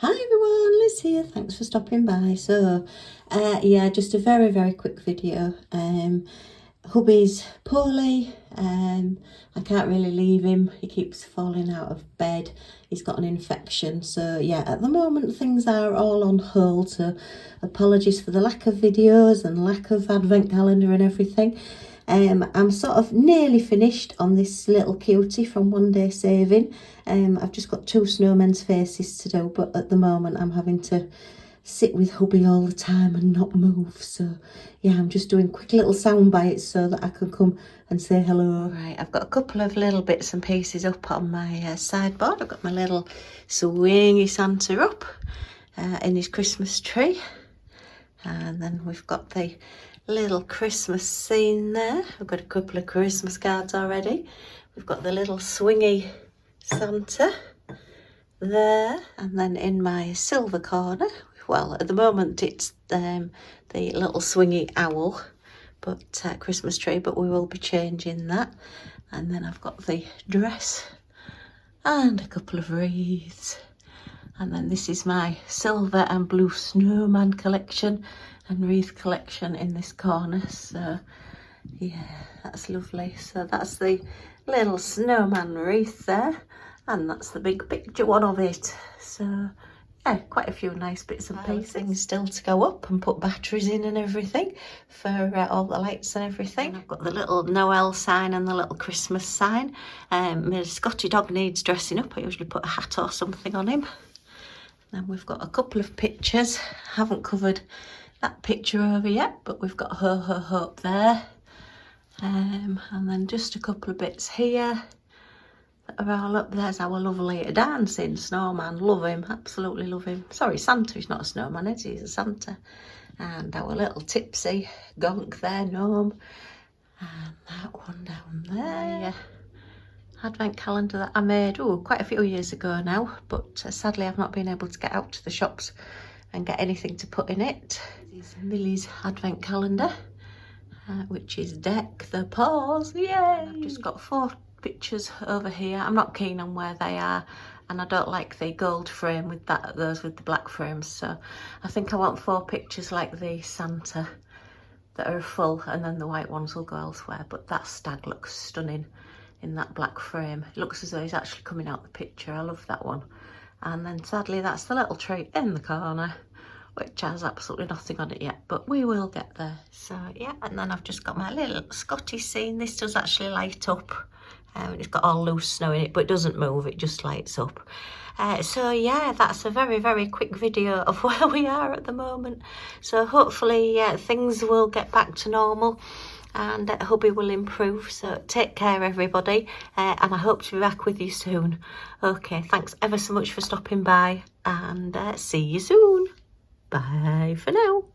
Hi everyone, Liz here. Thanks for stopping by. So, yeah, just a very quick video. Hubby's poorly. I can't really leave him. He keeps falling out of bed. He's got an infection. So yeah, at the moment things are all on hold. So apologies for the lack of videos and lack of advent calendar and everything. I'm sort of nearly finished on this little cutie from One Day Saving. I've just got 2 snowmen's faces to do, but at the moment I'm having to sit with hubby all the time and not move. So yeah, I'm just doing quick little sound bites so that I can come and say hello. Right, I've got a couple of little bits and pieces up on my sideboard. I've got my little swingy Santa up in his Christmas tree. And then we've got the little Christmas scene there. I've got a couple of Christmas cards already. We've got the little swingy Santa there. And then in my silver corner, well, at the moment it's the little swingy owl, but Christmas tree, but we will be changing that. And then I've got the dress and a couple of wreaths. And then this is my silver and blue snowman collection and wreath collection in this corner. So yeah, that's lovely. So that's the little snowman wreath there, and that's the big picture one of it. So yeah, quite a few nice bits and pieces. Things still to go up and put batteries in and everything for all the lights and everything. And I've got the little Noel sign and the little Christmas sign. My Scotty dog needs dressing up. I usually put a hat or something on him. Then we've got a couple of pictures. Haven't covered that picture over yet, but we've got Ho Ho Hope there. And then just a couple of bits here that are all up. There's our lovely dancing snowman. Love him, absolutely love him. Sorry, Santa, he's not a snowman, is he? He's a Santa. And our little tipsy gonk there, gnome. And that one down there. Advent calendar that I made quite a few years ago now, but sadly I've not been able to get out to the shops and get anything to put in it. This is Millie's advent calendar, which is Deck the Paws. Yay! I've just got 4 pictures over here. I'm not keen on where they are, and I don't like the gold frame with those with the black frames, so I think I want 4 pictures like the Santa that are full, and then the white ones will go elsewhere. But that stag looks stunning in that black frame. It looks as though he's actually coming out the picture. I love that one. And then sadly that's the little tree in the corner, which has absolutely nothing on it yet, but we will get there. So yeah, and then I've just got my little Scottish scene. This does actually light up. It's got all loose snow in it, but it doesn't move, it just lights up. So yeah, that's a very quick video of where we are at the moment. So hopefully things will get back to normal and hubby will improve. So take care everybody, and I hope to be back with you soon. Okay, thanks ever so much for stopping by, and see you soon. Bye for now.